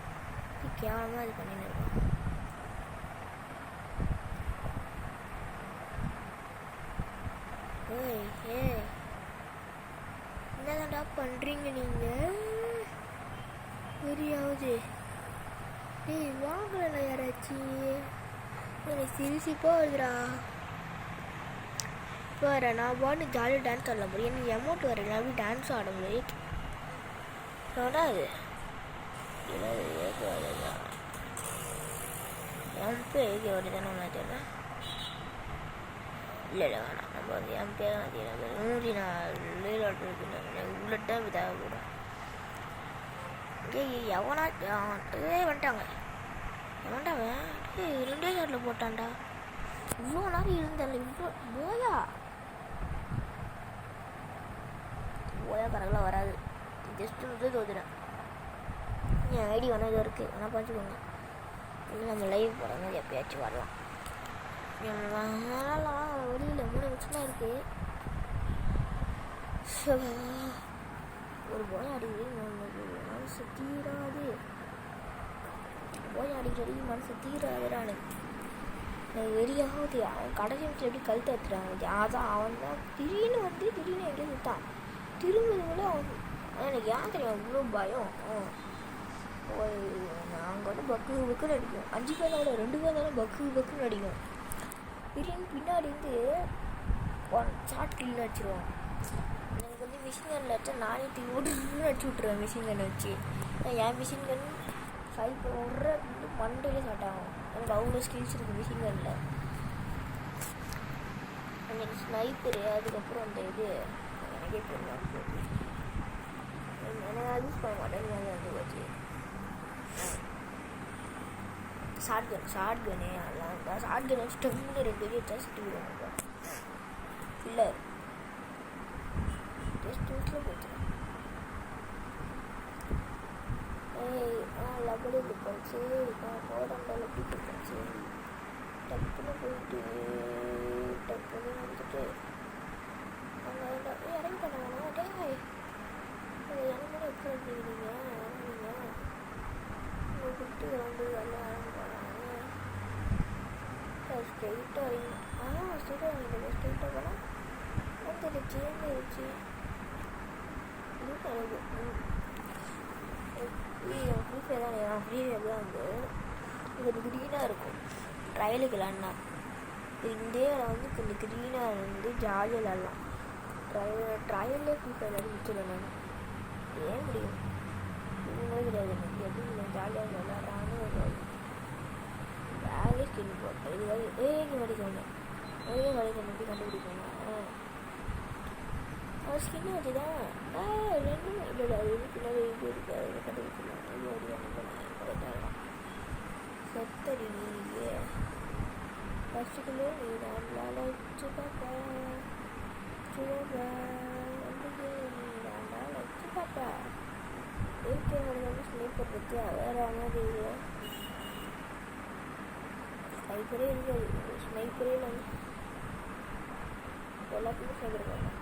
கேவலமாக இது பண்ணின்னு இருப்பான். என்னதான்டா பண்ணுறீங்க நீங்கள்? வெறியாவது வாங்கல யாராச்சும் எனக்கு சிரிச்சிப்பா வருதுடா. வேறு நான் பாட்டு ஜாலியாக டான்ஸ் ஆட முடியும். எனக்கு அமௌண்ட் வர அப்படி டான்ஸும் ஆட முடியும். சொன்னாது எம்பே எழுதி வருதுன்னு ஒன்று சொல்கிறேன். இல்லை வேணாம், நம்ம வந்து எம்பே தான் 104 இருக்குன்னு உள்ளதான் தேவைப்படும். எவனா வந்துட்டாங்க. எவன்டாவன் 2 ஷாட்டில் போட்டான்டா. இவ்வளோ நேரம் இருந்தால இவ்வளோ போயா கரெக்டாக வராது. ஜஸ்ட்டு வந்து தோதுறேன். என் ஐடி வேணா இது இருக்குது, வேணால் பார்த்துக்கோங்க. இல்லை நம்ம லைவ் போடுறது எப்பயாச்சும் வரலாம். வெளியில் 3 நிமிஷமாக இருக்குது. ஒரு போய் அடிக்கடி மனசு தீராது. போய் அடிக்கடி மனசு தீராதுடானு எனக்கு வெறியாவது. அவன் கடைசி நிமிஷம் எப்படி கழுத்து எடுத்துட்டாங்க. அதான் அவன் தான் திடீர்னு எங்கேயும் சுட்டான். திரும்புறதுல அவன் எனக்கு ஏன் தெரியும் அவ்வளோ பயம். நாங்கள் வந்து பக்குன்னு அடிக்கும். 5 பேர் தானே 2 பேர் தானே பக்குன்னு அடிக்கும். திடீர்னு பின்னாடி வந்து ஷார்ட் கில்ல அடிச்சிருவான். எனக்கு வந்து மிஷின் கன்னில் அடிச்சா நானே ஓடுன்னு அடிச்சு விட்ருவேன். மிஷின் கன் வச்சு என் மிஷின் கன் 5 விட்ற மண்டையிலே ஸ்டார்ட் ஆகும். எனக்கு அவ்வளோ ஸ்கில்ஸ் இருக்குது மிஷின் கன்னில். எனக்கு ஸ்னைப்பரு, அதுக்கப்புறம் அந்த இது எனக்கே தெரியும். எனக்கு யூஸ் பண்ண மாட்டேன். வந்து வச்சு ஷார்ட் கன்னு அதெல்லாம் ஷார்ட் கன் வச்சு டம்னு 2 பெரிய டெஸ்ட் விடுவாங்க. இல்லை டெஸ்ட் வீட்டில் போச்சு. லபடி கொடுப்பாச்சு. போடாண்டால் எப்படி கொடுப்பாச்சு. டப்புன்னு போயிட்டு டப்புன்னு வந்துட்டு அங்கே இறங்கி பண்ண வேணாம். எனக்கு எப்படி இருக்கீங்க நீங்கள் கூப்பிட்டு ரவுண்டு எல்லாம் இறங்கி ஸ்ட்ரெயிட்டாக ஸ்ட்ரெயிட்டாக போனால் வந்துடுச்சு. வந்துடுச்சு ஃப்ரீ ஃபயர் தான். நான் ஃப்ரீ ஃபயர் தான் வந்து இது க்ரீனாக இருக்கும். ட்ரையலுக்கு விளாட்னா இந்த வந்து கொஞ்சம் க்ரீனாக வந்து ஜாலியாக விளாட்லாம். ட்ரையல்லே ஃப்ரீ ஃபயர் விளாடி முடிச்சிடலாம். நான் ஏன் முடியும் இவங்களே கிடையாது. எனக்கு எப்படி ஜாலியாக விளாட்றான்னு ஒரு வேலையே ஸ்கில் போட்டேன். இதுக்காக கிடைக்கணும் எப்படி கண்டுபிடிக்கணும். ஸ்கின்னு வச்சு தான் 2 இல்லை அது பின்னாடி இது இருக்குது. அதில் கண்டுபிடிக்கலாம். கிடைக்கலாம். செத்தடி நீ ஃபஸ்ட்டுக்குள்ளே நீ நான் வச்சு பாப்பா வச்சு பாப்பா இருக்கிறவங்க வந்து ஸ்னைப்பர் பற்றியா வேறு மாதிரி ஸ்னைப்பரே இருக்காது. ஸ்னைப்பரே வந்து எல்லாத்துக்கும் ஸ்னைப்பர் பண்ணலாம்.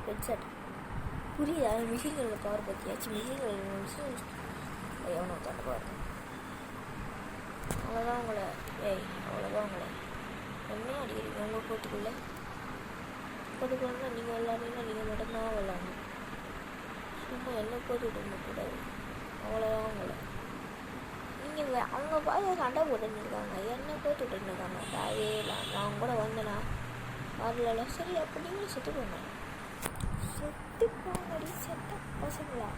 ஹெட்செட் புரியுதா? மிஷின்களோட பவர் பற்றியாச்சு. மிஷின் எவனோ தண்டை பவர் அவ்வளோதான் உங்களை அவ்வளோதான் உங்களை என்ன அடிக்கிறீங்க உங்கள் போட்டுக்குள்ளே நீங்கள் விளாட்றீங்கன்னா நீங்கள் மட்டும்தான் விளாடணும். சும்மா என்ன போட்டு விடக்கூடாது. அவ்வளோதான் உங்களை நீங்கள் அவங்க பாய் சண்டை போட்டுன்னு இருக்காங்க, என்ன போட்டு விட்டுருக்காங்க. தேவையில்லை, நான் கூட வந்தேனா வரல. சரி அப்போ நீங்களும் செத்து போங்க, செத்து போங்கடி செத்த பசங்களா.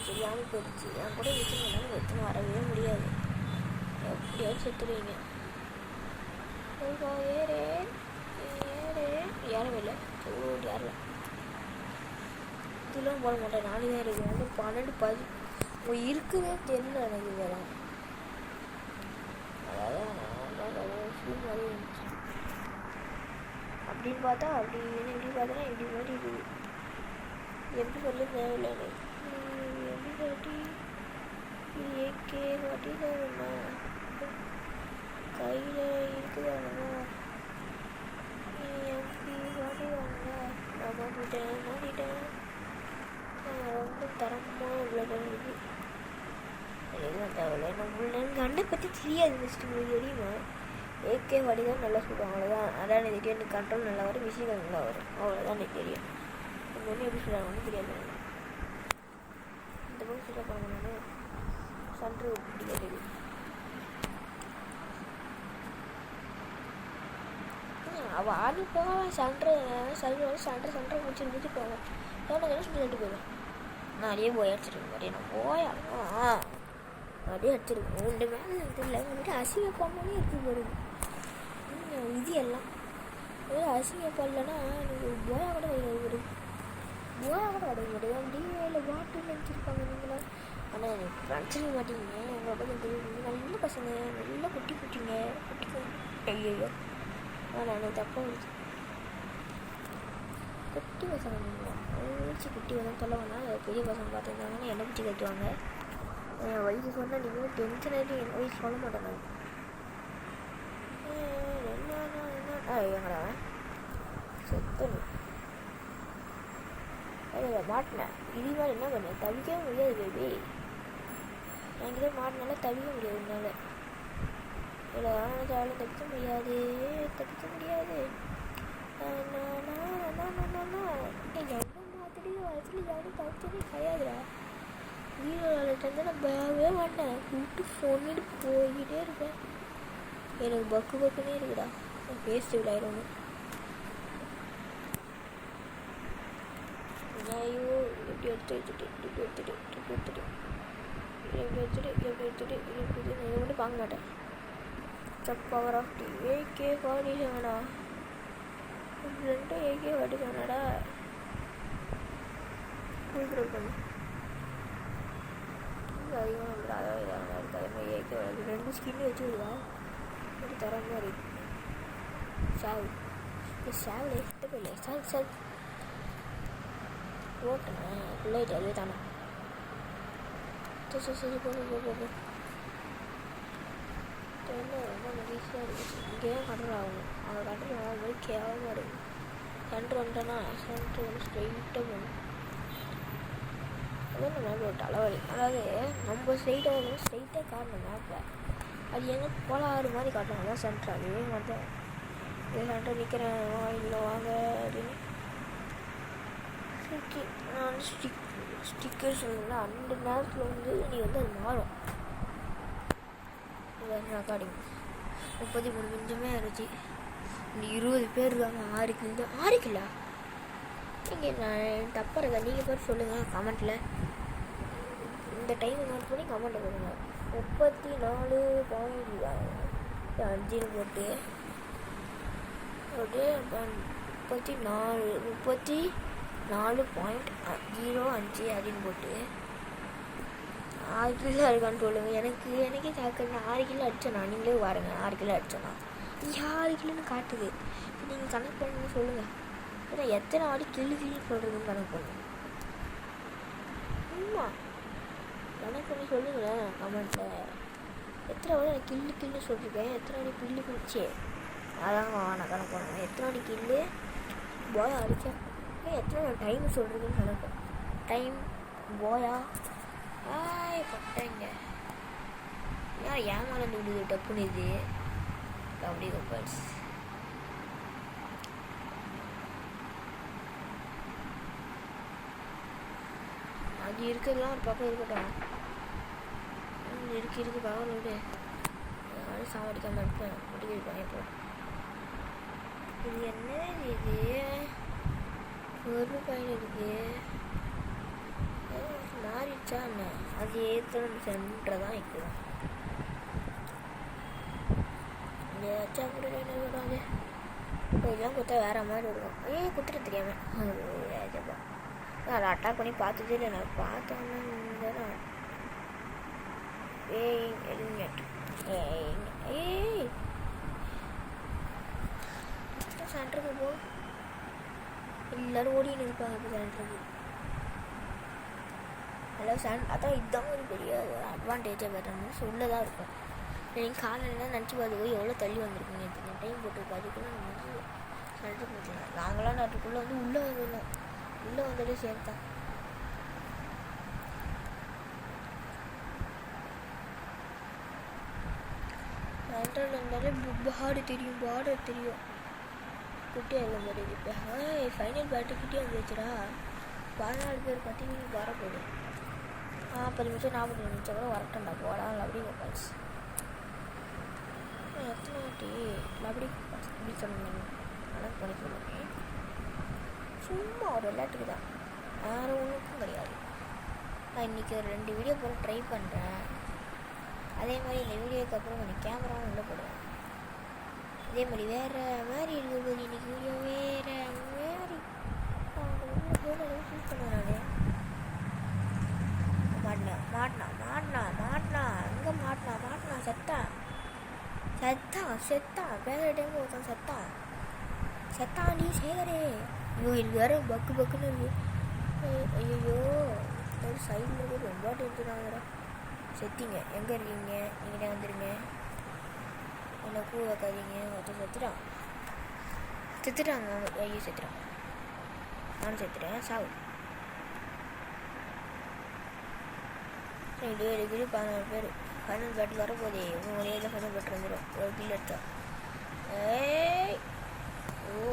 தெரியாமல் போயிடுச்சு. என் கூட வச்சுருந்தாலும் எத்தனை வரவே முடியாது. எப்படியாவது செத்துடுவீங்க. ஏறே யாரும் இல்லை, யாரும் இதெல்லாம் போட மாட்டேன். நானே தான் இருக்குது. வந்து 12 இருக்குதே தெரியல எனக்கு. வேறு அதாவது ஃபுல் மாதிரி இருந்துச்சு. அப்படின்னு பார்த்தா அப்படி இப்படி பார்த்தா இப்படி மாதிரி இருக்குது. எப்படி சொல்ல தேவையில்லை எனக்கு. எப்படி காட்டி இது ஏகே காட்டி தேவைண்ணா கையில் இருக்குதானுங்க. எப்படி காட்டி வாங்க நான் மாட்டிட்டேன். ரொம்ப தரமாக உள்ள இருக்குது. எனக்கு தேவையில்லை. எனக்கு அண்ணை பற்றி தெரியாது. ஃபஸ்ட்டு உங்களுக்கு தெரியுமா? ஏகே வாடி தான் நல்லா சொல்லுவாங்க, அவ்வளோதான். அதான் எனக்கு தெரியும். எனக்கு கண்ட்ரோல் நல்லா வரும், விஷயங்கள் நல்லா வரும், அவ்வளோதான் எனக்கு தெரியும். அவங்க ஒன்றும் எப்படி சொல்கிறாங்கன்னு தெரியாது. இந்த பக்கம் சொல்ல போனாங்க சன்று பிடிக்காது. அவள் ஆடி போக சண்டை முடிச்சு போவேன். எவ்வளோ சொல்லிட்டு போவேன். நான் அப்படியே போய் அடிச்சிருக்கேன். அப்படியே நான் போயா அப்படியே அடிச்சிருக்கேன். உண்டு மேலே எனக்கு தெரியல. வந்துட்டு அசிங்க பண்ணவே இருக்குது போடுது இது எல்லாம். அசிங்க பண்ணலன்னா எனக்கு போயா கூட வருது. போயா கூட கிடைக்க மாட்டேது. அப்படியே பாட்டு நினச்சிருப்பாங்க நீங்களா. ஆனால் எனக்கு பிரச்சனை மாட்டீங்க. உங்களோட நல்ல பசங்க, நல்லா குட்டிங்க. ஐயோ ஆனால் எனக்கு தப்பாக இருந்துச்சு. குட்டி பசங்க நீங்கள் குட்டி பசங்க சொல்ல வேணாம். பெரிய பசங்க பார்த்துருந்தாங்கன்னா என்னை பிடிச்சி கட்டுவாங்க. என் வயசு சொன்னால் நீங்களும் டென்ஷன் ஆகிட்டு என் வயசு சொல்ல மாட்டேன் நான். எங்கடா செத்தனு மாட்டினேன். இது மாதிரி என்ன பண்ணேன்? தவிக்கவே முடியாது பேபி. என்கிட்ட மாட்டினால தவிக்க முடியாது. என்னால் இவ்வளோ ஆனாலும் தப்பிக்க முடியாது. மாத்திட்டு வயசுல யாரும் தவிச்சதே கிடையாதுடா. வீரர்கிட்ட நான் பயவே மாட்டேன். கூப்பிட்டு சொன்னிட்டு போய்கிட்டே இருப்பேன். எனக்கு பக்குன்னே இருக்குடா. பேஸ்ட் விளையாடணும். ஐயோ எப்படி எடுத்துட்டு இதை மட்டும் பார்க்க மாட்டேன். பவர் ஆஃப் டி ஏகே காடிச்சாங்கடா. ரெண்டும் ஏகே காட்டிச்சாங்கடா. பண்ணு அதிகமாக நம்மள அதாவது இதாக இருக்குது. அதே மாதிரி ஏகே வளர்க்கு 2 ஸ்கின்னு வச்சு விடுவா. ஒரு தர மாதிரி சாவில் எட்டு இல்லை சால் ஓட்டுனேன் பிள்ளைட்டு அதுவே தானே. சரி போ ரொம்ப ஈஸியாக இருக்குது. இங்கே தான் கண்ட்ரோல் ஆகணும். அந்த கண்ட்ரோல் ஆகும் போது கேவலமாக இருக்குது. சென்ட்ரு வந்துட்டேன்னா சென்ட்ரு வந்து ஸ்ட்ரெயிட்டாக போகணும். அதான் நம்ம தலைவலி. அதாவது நம்ம ஸ்ட்ரெயிட்டாக காட்டணும் மேப்பில். அது எங்கே கோளாறு மாதிரி காட்டணும். அதான் சென்ட்ரு. அதுவே வந்து இது சென்ட்ரு நிற்கிறேன் இல்லை வாங்க அப்படின்னு நான் ஸ்டிக்கர்ஸ் சொன்னேன். அந்த நேரத்தில் வந்து நீ வந்து அது மாறும். ரெக்கார்டிங் 33 நிமிஷமே ஆயிடுச்சு. இந்த 20 பேர் இருக்காங்க. 6 கிலோ நீங்கள் நான் தப்பாக இருக்கா? நீங்கள் பேர் சொல்லுங்கள் கமெண்ட்டில். இந்த டைமை நோட் பண்ணி கமெண்ட்டை கொடுங்க. 34.5 போட்டு 34.05 அப்படின்னு போட்டு 6 கிலோ இருக்கான்னு சொல்லுங்கள். எனக்கே சாக்கணும். 6 கிலோ அடிச்சேண்ணா. நீங்களே பாருங்க. 6 கிலோ அடிச்சேண்ணா. 6 கிலோன்னு காட்டுது. நீங்கள் கணக்கு பண்ணி சொல்லுங்கள். ஏன்னா எத்தனை ஆடி கிள்ளுன்னு சொல்கிறதுன்னு கணக்கு பண்ணுங்க. ஆமாம் கணக்கு பண்ணி சொல்லுங்களேன் கமெண்ட்டில். எத்தனை வாடி நான் கிள்ளு சொல்லியிருக்கேன். எத்தனை வாடி கிள்ளு குடிச்சே அதாங்க நான் கணக்கு பண்ணுவேன். எத்தனை வாடி கிள்ளு போயா அடித்தேன். எத்தனை டைம் சொல்கிறதுன்னு கணக்கு. டைம் போயா பட்டேங்க. ஏன் ஏமாந்து விடுது டப்புன்னு இது அப்படி கம்பல்ஸ். இங்கே இருக்கிறதுலாம் ஒரு பக்கம் இருக்கட்டும். இருக்கு பரவாயில்ல விடு. யாரும் சாவடிக்காமல் இருப்பேன். முடிவு இப்போ இது என்ன இது ஒரு பையன் இருக்கு மாறிடுச்சா என்ன? அது ஏற்றணும் சென்றதான் வைக்கிறோம். ஏதாச்சும் அப்படி என்ன சொல்கிறாங்க இதெல்லாம் கொடுத்தா வேற மாதிரி இருக்கும். குத்துட்டு தெரியாமல் ஏஜப்பா அதை அட்டாக் பண்ணி பார்த்ததே இல்லை. நான் பார்த்தோன்னா ஹெல்மெட் சென்டருக்கு போ. எல்லோரும் ஓடின்னு இருப்பாங்க இப்போ சென்டருக்கு. எல்லாம் அதான் இதுதான் ஒரு பெரிய அட்வான்டேஜாக பார்த்தோம்னா உள்ளதாக இருக்கும். நீங்கள் காலையில் நினச்சி பார்த்துக்கோ எவ்வளோ தள்ளி வந்திருக்குங்க. இப்போ டைம் போட்டு பார்த்துக்குள்ள நம்ம வந்து சென்டருக்கு போச்சுருந்தோம். நாங்களாம் நாட்டுக்குள்ளே வந்து உள்ளே வந்துருந்தோம். உள்ளே வந்ததே சேர்த்தான். சென்டரில் இருந்தாலே பார்டர் தெரியும். குட்டியாக இல்லை மாதிரி இப்போ ஃபைனல் பேட்டுக்கிட்டே வந்துச்சுடா. 14 பேர் 10 நிமிஷம் வரப்போகுது. 40 நிமிஷம் 40 நிமிஷம் கூட வரட்டண்டா போடாமல் அப்படி பாஸ். எத்தனை வாட்டி அப்படி இப்படி சொன்னீங்க கணக்கு பண்ணி சொல்லுங்க. சும்மா ஒரு விளையாட்டுக்கு தான், வேறு ஒன்றுக்கும் கிடையாது. நான் இன்றைக்கி ஒரு 2 வீடியோ போட ட்ரை பண்ணுறேன். அதே மாதிரி இந்த வீடியோக்கு அப்புறம் கொஞ்சம் கேமராவும் உள்ளே போடுவேன். அதே மாதிரி வேறு மாதிரி இருக்கும்போது இன்றைக்கி வீடியோ வேறு மாதிரி ஷூட் பண்ணுவேன். நான் மாட்டினா அங்கே மாட்டினா செத்தான் பேசுகிற டைம் ஒருத்தன் செத்தான் நீ சேகரே. ஐயோ இது வேறு பக்குன்னு இருக்கு. ஐயோ ஒரு சைடில் இருக்கு. ரொம்ப டென்ஷன் ஆகுறா. செத்திங்க எங்கே இருக்கீங்க? நீங்களே வந்துடுங்க. என்னை பூ வைக்காதீங்க. ஒருத்தர் செத்துட்டாங்க. ஐயோ செத்துட்டான். நானும் செத்துட்டேன். சாவு 7 14 பேர் ஃபைனல் பேட்டில் வரப்போதே. ஒரே இதில் ஃபைனல் பேட் வந்துடும். ஒரு கில் எடுத்தா.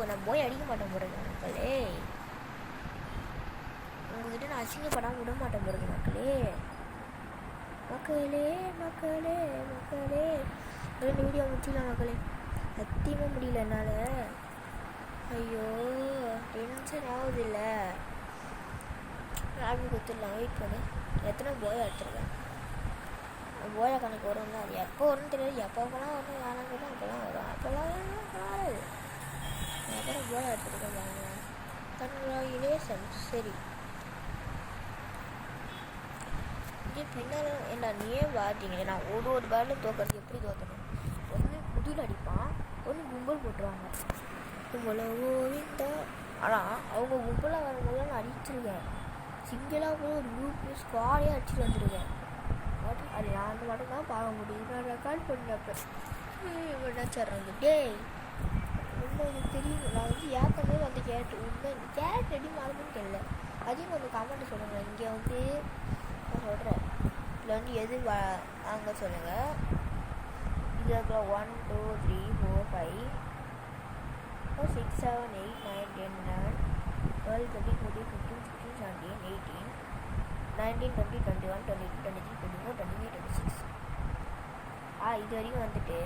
நான் போய் அடிக்க மாட்டேன் போடுறது மக்களே. உங்ககிட்ட நான் அசிங்கப்படாமல் விட மாட்டேன் போடுறது மக்களே. 2 வீடியோ முடிச்சிடலாம் மக்களே. சத்தியமாக முடியல என்னால். ஐயோ டென்ஷன் ஆகுது இல்லை. ஆர்டர் கொடுத்துடலாம். வெயிட் பண்ணு. எத்தனை போயா எடுத்துருக்கேன். போயா கணக்கு வரும்ல. அது எப்போ வரும்னு தெரியாது. எப்போலாம் வரும் வேணாம் கேட்டால் அப்போல்லாம் வரும். அப்போல்லாம் வராது. எத்தனை போயா எடுத்துருக்கேன் பாருங்க. கன்க்ராச்சுலேஷன். சரி இது பின்னால் என்ன நீயே பார்த்தீங்க. நான் ஒரு பேரில் தோக்கிறது எப்படி தோற்றணும். ஒன்று முதுகில் அடிப்பான், ஒன்று கும்பல் போட்டுருவாங்க. கும்பலை ஓவிந்தா. ஆனால் அவங்க கும்பலாக வரும்போது நான் அடிச்சிருக்கேன். சிங்கிளாக கூட ஒரு குரூப் ஸ்குவாடே அடிச்சுட்டு வந்துருக்கேன். பட் அது நான் மட்டும் தான் பார்க்க முடியும். நான் ரெக்கார்ட் பண்ணுறப்ப நினச்சிட்றேன். டேய் உங்களுக்கு தெரியும். நான் வந்து ஏற்கனவே வந்து கேரட் ரெடி மாறுதுன்னு தெரியல. அதையும் கொஞ்சம் கமெண்ட் சொல்லுங்கள். இங்கே வந்து நான் சொல்கிறேன். இதில் வந்து எது அங்கே சொல்லுங்கள். இதில் இருக்கிற 1 2 3 4 5 6 7 8 9 10 11 12 13 14 15 16 17 18 19 20 21 22 23 24 25 26. இது வரைக்கும் வந்துட்டு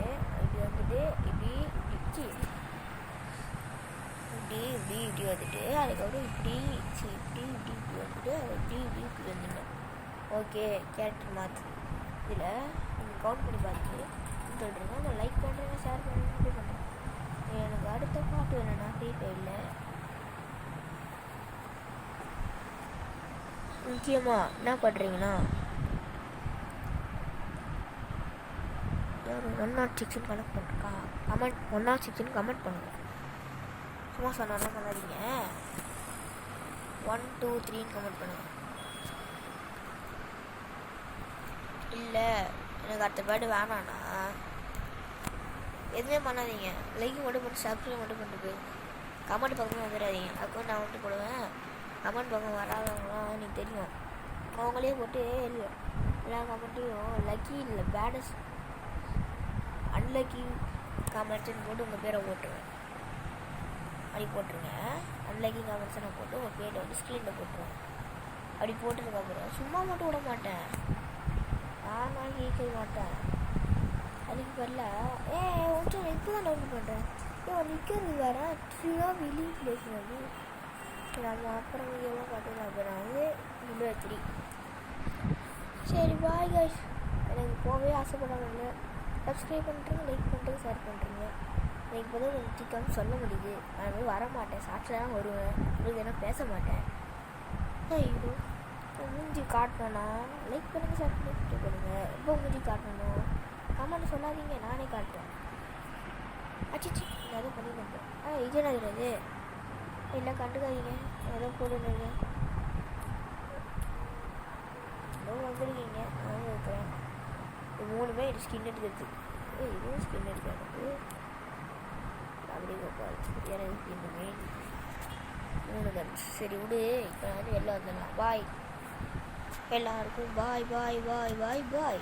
இப்படி இப்படி வந்துட்டு அதுக்கப்புறம் இப்படி வந்துட்டு இப்படி வந்துடணும். ஓகே கேரக்டர் மாற்று. இதில் நீங்கள் கவுண்ட் பண்ணி பார்த்துட்டு சொல்கிறீங்க. அதை லைக் பண்ணுறேங்க, ஷேர் பண்ணுறேன், பண்ணுறேன். எனக்கு அடுத்த பாட்டு வேணும்னா ஃப்ரீ ஃபயரில் முக்கியமாக என்ன பண்ணுறீங்கன்னா 106 கனெக்ட் பண்ணுறக்கா கமெண்ட் 106 கமெண்ட் பண்ணுங்கள். சும்மா சொன்னாலும் பண்ணாதீங்க. 1 2 3 கமெண்ட் பண்ணுங்கள். இல்லை எனக்கு அடுத்த பாட்டு வேணாண்ணா எதுவுமே பண்ணாதீங்க. லைக் மட்டும் பண்ணி சப்ஸ்கிரைப் மட்டும் பண்ணிட்டு கமெண்ட் பக்கமே வந்துடாதீங்க. அக்கௌண்ட் நான் வந்துட்டு போடுவேன். கமெண்ட் பக்கம் வராதவங்களாம் எனக்கு தெரியும். அவங்களே போட்டு எல்லா கமெண்ட்டையும் லக்கி இல்லை பேடஸ் அன்லக்கி கமெண்ட்ஸ்ன்னு போட்டு உங்கள் பேரை போட்டுருவேன். அப்படி போட்டுருங்க. அன்லக்கி கமெண்ட்ஸை நான் போட்டு உங்கள் பேரை வந்து ஸ்க்ரீனில் போட்டுருவேன். அப்படி போட்டதுக்கப்புறம் சும்மா மட்டும் விட மாட்டேன், நான் கேட்க மாட்டேன். அதுக்கு பதில ஒன்றும் இப்போ தான் டவுன்லோட் பண்ணுறேன். நிற்கிறது வேறு ட்ரீயாக வெளியே பேசுறது. நம்ம அப்புறம் எல்லாம் பார்த்துக்கலாம். அப்புறம் வந்து நம்பர் 3. சரி பாய் கைஸ். எனக்கு போகவே ஆசைப்படாமல் சப்ஸ்கிரைப் பண்ணுறீங்க, லைக் பண்ணுறீங்க, ஷேர் பண்ணுறீங்க. எனக்கு இப்போ தான் கொஞ்சம் திக்காமல் சொல்ல முடியுது. நான் போய் வர மாட்டேன், ஷார்ட்ஸில் தான் வருவேன், உங்களுக்கு என்ன பேச மாட்டேன். ஐயோ மூஞ்சி காட்டணும்னா லைக் பண்ணுங்கள், ஷேர் பண்ணி பண்ணுங்கள். இப்போ மூஞ்சி காட்டணும் கமெண்ட் சொல்லாதீங்க, நானே காட்டுறேன். அச்சிச்சு எதாவது பண்ணிட்டு இது என்னது எல்லாம் கண்டுக்காதீங்க, ஏதோ போடுறது ஏதோ வந்துருக்கீங்க. நான் இருக்கிறேன். 3 இது ஸ்கின் எடுக்கிறது. இதுவும் ஸ்கின் எடுக்கிறது. அப்படி எனக்கு ஸ்கின்னுமே 3 கன்ஸ். சரி விடு, இப்போ வந்து வெளில வந்துடலாம். பாய் எல்லாருக்கும், பாய் பாய் பாய் பாய் பாய்.